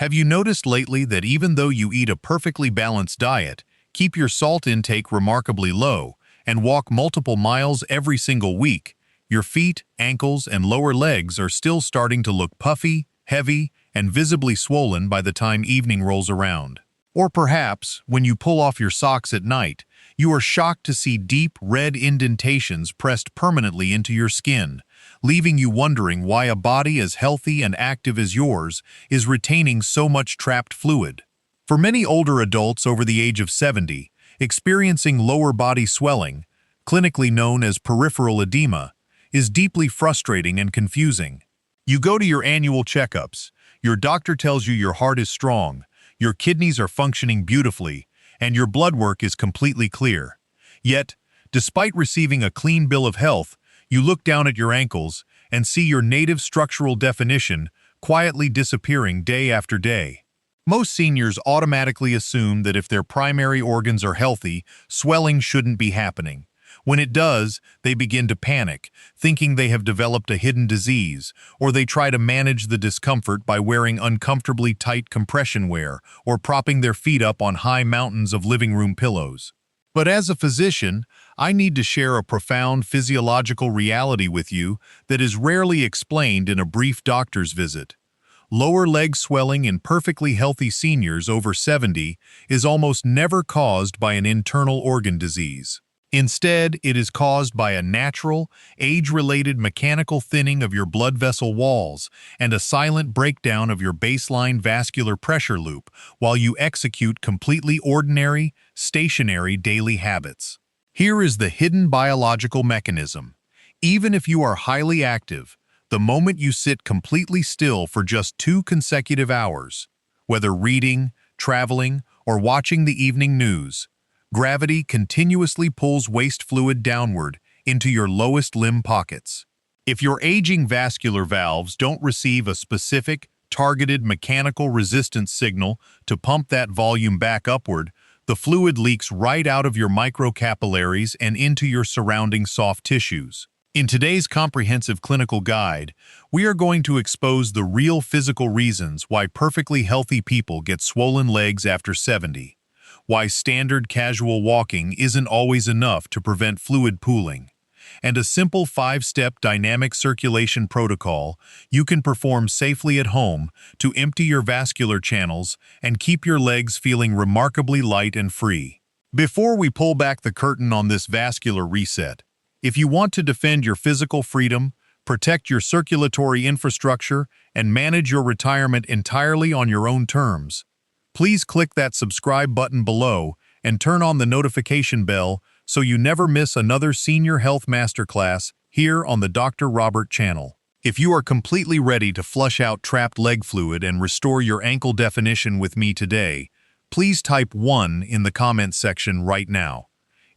Have you noticed lately that even though you eat a perfectly balanced diet, keep your salt intake remarkably low, and walk multiple miles every single week, your feet, ankles, and lower legs are still starting to look puffy, heavy, and visibly swollen by the time evening rolls around? Or perhaps, when you pull off your socks at night, you are shocked to see deep red indentations pressed permanently into your skin, leaving you wondering why a body as healthy and active as yours is retaining so much trapped fluid. For many older adults over the age of 70, experiencing lower body swelling, clinically known as peripheral edema, is deeply frustrating and confusing. You go to your annual checkups, your doctor tells you your heart is strong, your kidneys are functioning beautifully, and your blood work is completely clear. Yet, despite receiving a clean bill of health, you look down at your ankles and see your native structural definition quietly disappearing day after day. Most seniors automatically assume that if their primary organs are healthy, swelling shouldn't be happening. When it does, they begin to panic, thinking they have developed a hidden disease, or they try to manage the discomfort by wearing uncomfortably tight compression wear or propping their feet up on high mountains of living room pillows. But as a physician, I need to share a profound physiological reality with you that is rarely explained in a brief doctor's visit. Lower leg swelling in perfectly healthy seniors over 70 is almost never caused by an internal organ disease. Instead, it is caused by a natural, age-related mechanical thinning of your blood vessel walls and a silent breakdown of your baseline vascular pressure loop while you execute completely ordinary, stationary daily habits. Here is the hidden biological mechanism. Even if you are highly active, the moment you sit completely still for just 2 consecutive hours, whether reading, traveling, or watching the evening news, gravity continuously pulls waste fluid downward into your lowest limb pockets. If your aging vascular valves don't receive a specific, targeted mechanical resistance signal to pump that volume back upward, the fluid leaks right out of your microcapillaries and into your surrounding soft tissues. In today's comprehensive clinical guide, we are going to expose the real physical reasons why perfectly healthy people get swollen legs after 70. Why standard casual walking isn't always enough to prevent fluid pooling, and a simple 5-step dynamic circulation protocol you can perform safely at home to empty your vascular channels and keep your legs feeling remarkably light and free. Before we pull back the curtain on this vascular reset, if you want to defend your physical freedom, protect your circulatory infrastructure, and manage your retirement entirely on your own terms, please click that subscribe button below and turn on the notification bell so you never miss another senior health masterclass here on the Dr. Robert channel. If you are completely ready to flush out trapped leg fluid and restore your ankle definition with me today, please type 1 in the comment section right now.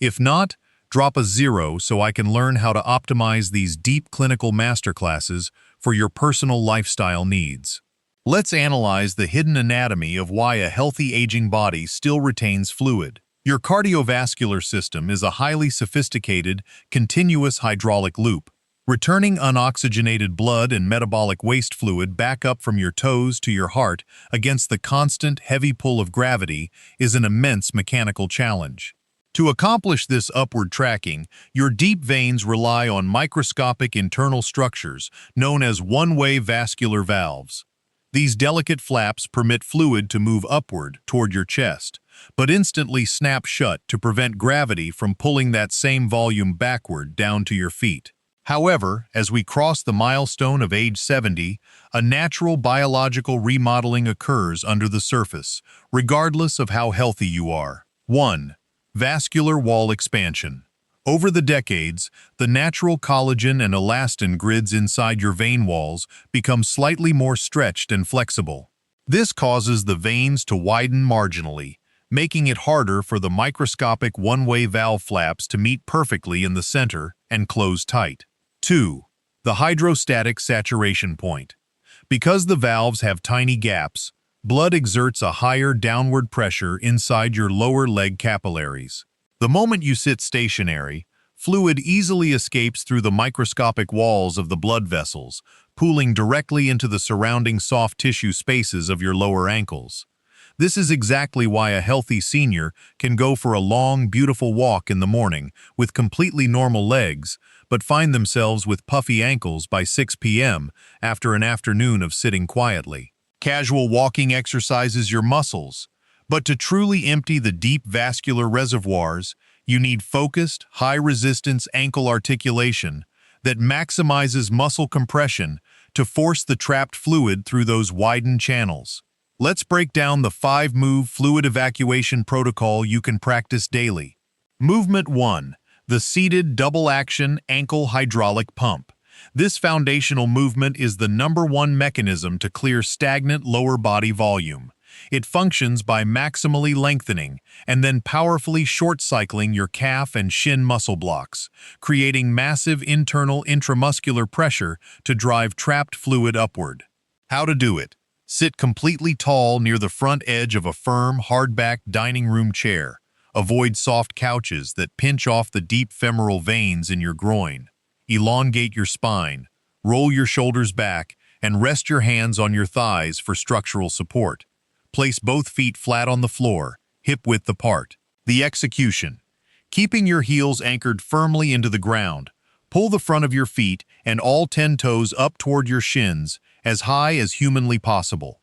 If not, drop a 0 so I can learn how to optimize these deep clinical masterclasses for your personal lifestyle needs. Let's analyze the hidden anatomy of why a healthy aging body still retains fluid. Your cardiovascular system is a highly sophisticated, continuous hydraulic loop. Returning unoxygenated blood and metabolic waste fluid back up from your toes to your heart against the constant, heavy pull of gravity is an immense mechanical challenge. To accomplish this upward tracking, your deep veins rely on microscopic internal structures known as one-way vascular valves. These delicate flaps permit fluid to move upward toward your chest, but instantly snap shut to prevent gravity from pulling that same volume backward down to your feet. However, as we cross the milestone of age 70, a natural biological remodeling occurs under the surface, regardless of how healthy you are. 1. Vascular wall expansion. Over the decades, the natural collagen and elastin grids inside your vein walls become slightly more stretched and flexible. This causes the veins to widen marginally, making it harder for the microscopic one-way valve flaps to meet perfectly in the center and close tight. 2. The hydrostatic saturation point. Because the valves have tiny gaps, blood exerts a higher downward pressure inside your lower leg capillaries. The moment you sit stationary, fluid easily escapes through the microscopic walls of the blood vessels, pooling directly into the surrounding soft tissue spaces of your lower ankles. This is exactly why a healthy senior can go for a long, beautiful walk in the morning with completely normal legs, but find themselves with puffy ankles by 6 p.m. after an afternoon of sitting quietly. Casual walking exercises your muscles, but to truly empty the deep vascular reservoirs, you need focused, high-resistance ankle articulation that maximizes muscle compression to force the trapped fluid through those widened channels. Let's break down the 5-move fluid evacuation protocol you can practice daily. Movement 1. The seated double-action ankle hydraulic pump. This foundational movement is the #1 mechanism to clear stagnant lower body volume. It functions by maximally lengthening and then powerfully short-cycling your calf and shin muscle blocks, creating massive internal intramuscular pressure to drive trapped fluid upward. How to do it? Sit completely tall near the front edge of a firm, hard-backed dining room chair. Avoid soft couches that pinch off the deep femoral veins in your groin. Elongate your spine, roll your shoulders back, and rest your hands on your thighs for structural support. Place both feet flat on the floor, hip-width apart. The execution. Keeping your heels anchored firmly into the ground, pull the front of your feet and all 10 toes up toward your shins as high as humanly possible.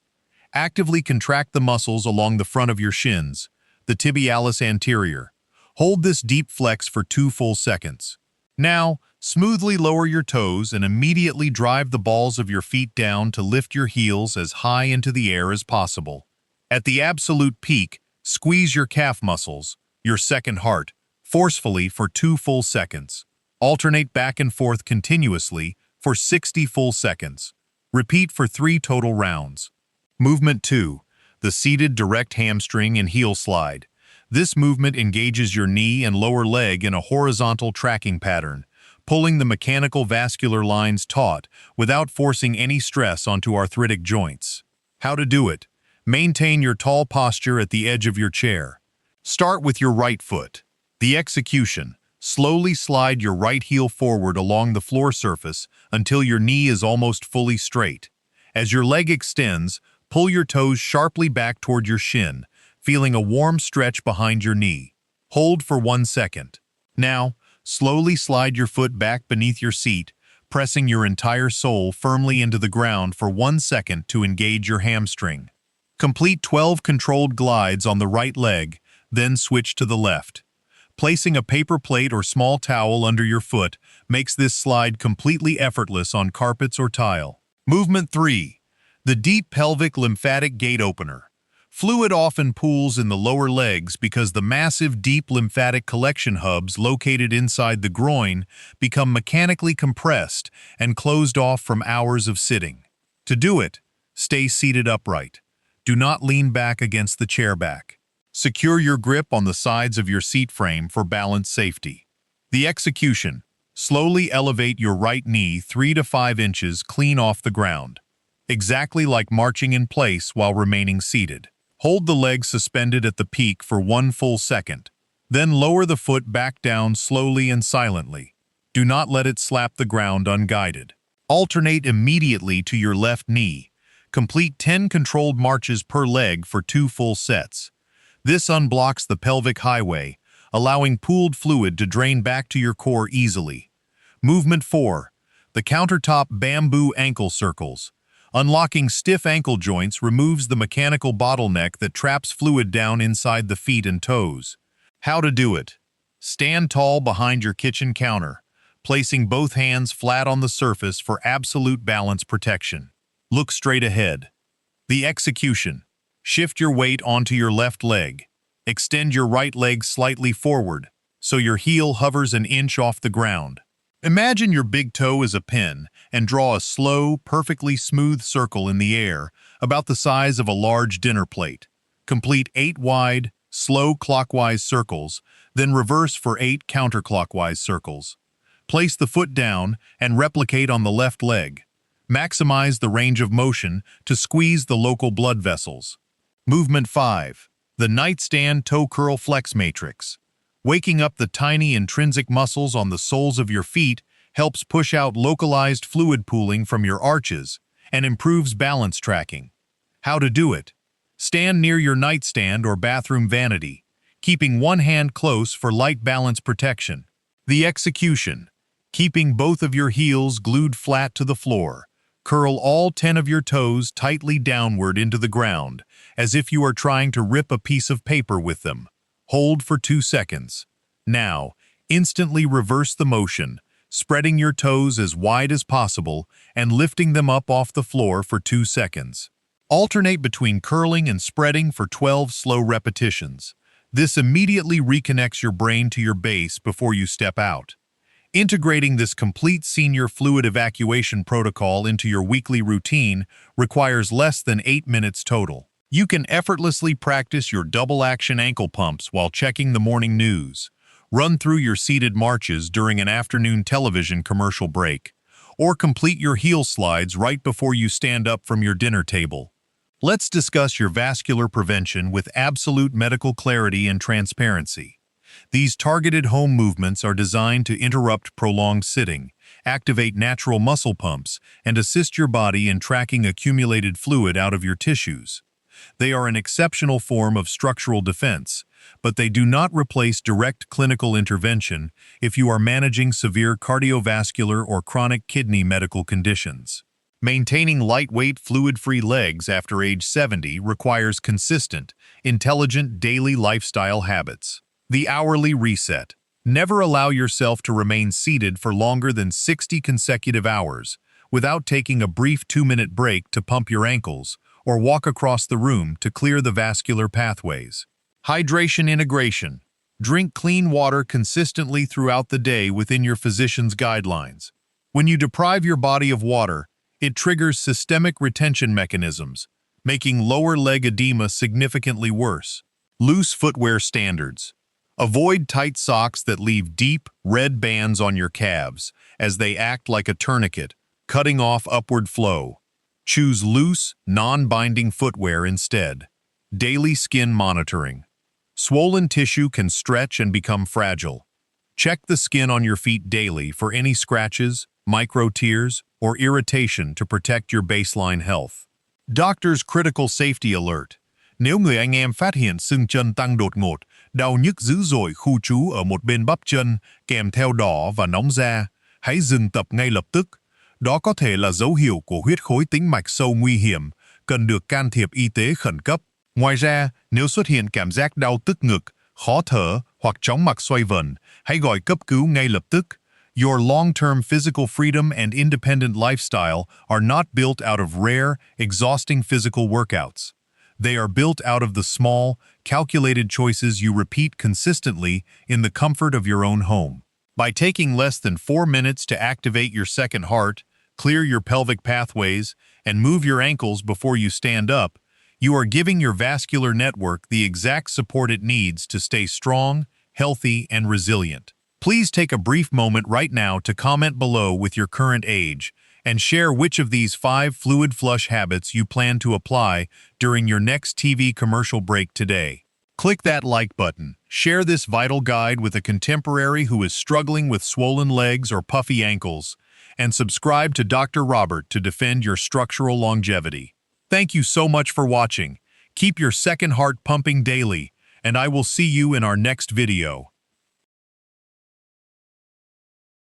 Actively contract the muscles along the front of your shins, the tibialis anterior. Hold this deep flex for 2 full seconds. Now, smoothly lower your toes and immediately drive the balls of your feet down to lift your heels as high into the air as possible. At the absolute peak, squeeze your calf muscles, your second heart, forcefully for 2 full seconds. Alternate back and forth continuously for 60 full seconds. Repeat for 3 total rounds. Movement 2. The seated direct hamstring and heel slide. This movement engages your knee and lower leg in a horizontal tracking pattern, pulling the mechanical vascular lines taut without forcing any stress onto arthritic joints. How to do it? Maintain your tall posture at the edge of your chair. Start with your right foot. The execution. Slowly slide your right heel forward along the floor surface until your knee is almost fully straight. As your leg extends, pull your toes sharply back toward your shin, feeling a warm stretch behind your knee. Hold for 1 second. Now, slowly slide your foot back beneath your seat, pressing your entire sole firmly into the ground for 1 second to engage your hamstring. Complete 12 controlled glides on the right leg, then switch to the left. Placing a paper plate or small towel under your foot makes this slide completely effortless on carpets or tile. Movement 3. The deep pelvic lymphatic gate opener. Fluid often pools in the lower legs because the massive deep lymphatic collection hubs located inside the groin become mechanically compressed and closed off from hours of sitting. To do it, stay seated upright. Do not lean back against the chair back. Secure your grip on the sides of your seat frame for balance safety. The execution. Slowly elevate your right knee 3 to 5 inches clean off the ground, exactly like marching in place while remaining seated. Hold the leg suspended at the peak for 1 full second. Then lower the foot back down slowly and silently. Do not let it slap the ground unguided. Alternate immediately to your left knee. Complete 10 controlled marches per leg for 2 full sets. This unblocks the pelvic highway, allowing pooled fluid to drain back to your core easily. Movement 4. The countertop bamboo ankle circles. Unlocking stiff ankle joints removes the mechanical bottleneck that traps fluid down inside the feet and toes. How to do it? Stand tall behind your kitchen counter, placing both hands flat on the surface for absolute balance protection. Look straight ahead. The execution. Shift your weight onto your left leg. Extend your right leg slightly forward, so your heel hovers an inch off the ground. Imagine your big toe is a pin and draw a slow, perfectly smooth circle in the air, about the size of a large dinner plate. Complete 8 wide, slow clockwise circles, then reverse for 8 counterclockwise circles. Place the foot down and replicate on the left leg. Maximize the range of motion to squeeze the local blood vessels. Movement 5. The nightstand toe curl flex matrix. Waking up the tiny intrinsic muscles on the soles of your feet helps push out localized fluid pooling from your arches, and improves balance tracking. How to do it? Stand near your nightstand or bathroom vanity, keeping one hand close for light balance protection. The execution: keeping both of your heels glued flat to the floor. Curl all 10 of your toes tightly downward into the ground, as if you are trying to rip a piece of paper with them. Hold for 2 seconds. Now, instantly reverse the motion, spreading your toes as wide as possible and lifting them up off the floor for 2 seconds. Alternate between curling and spreading for 12 slow repetitions. This immediately reconnects your brain to your base before you step out. Integrating this complete senior fluid evacuation protocol into your weekly routine requires less than 8 minutes total. You can effortlessly practice your double-action ankle pumps while checking the morning news, run through your seated marches during an afternoon television commercial break, or complete your heel slides right before you stand up from your dinner table. Let's discuss your vascular prevention with absolute medical clarity and transparency. These targeted home movements are designed to interrupt prolonged sitting, activate natural muscle pumps, and assist your body in tracking accumulated fluid out of your tissues. They are an exceptional form of structural defense, but they do not replace direct clinical intervention if you are managing severe cardiovascular or chronic kidney medical conditions. Maintaining lightweight, fluid-free legs after age 70 requires consistent, intelligent daily lifestyle habits. The hourly reset. Never allow yourself to remain seated for longer than 60 consecutive hours without taking a brief 2-minute break to pump your ankles or walk across the room to clear the vascular pathways. Hydration integration. Drink clean water consistently throughout the day within your physician's guidelines. When you deprive your body of water, it triggers systemic retention mechanisms, making lower leg edema significantly worse. Loose footwear standards. Avoid tight socks that leave deep, red bands on your calves, as they act like a tourniquet, cutting off upward flow. Choose loose, non-binding footwear instead. Daily skin monitoring. Swollen tissue can stretch and become fragile. Check the skin on your feet daily for any scratches, micro tears, or irritation to protect your baseline health. Doctor's critical safety alert. Nếu người anh em phát hiện xương chân tăng đột ngột, đau nhức dữ dội khu trú ở một bên bắp chân, kèm theo đỏ và nóng da, hãy dừng tập ngay lập tức. Đó có thể là dấu hiệu của huyết khối tĩnh mạch sâu nguy hiểm, cần được can thiệp y tế khẩn cấp. Ngoài ra, nếu xuất hiện cảm giác đau tức ngực, khó thở hoặc chóng mặt xoay vần, hãy gọi cấp cứu ngay lập tức. Your long-term physical freedom and independent lifestyle are not built out of rare, exhausting physical workouts. They are built out of the small, calculated choices you repeat consistently in the comfort of your own home. By taking less than 4 minutes to activate your second heart, clear your pelvic pathways, and move your ankles before you stand up, you are giving your vascular network the exact support it needs to stay strong, healthy, and resilient. Please take a brief moment right now to comment below with your current age and share which of these 5 fluid flush habits you plan to apply during your next TV commercial break today. Click that like button, share this vital guide with a contemporary who is struggling with swollen legs or puffy ankles, and subscribe to Dr. Robert to defend your structural longevity. Thank you so much for watching. Keep your second heart pumping daily, and I will see you in our next video.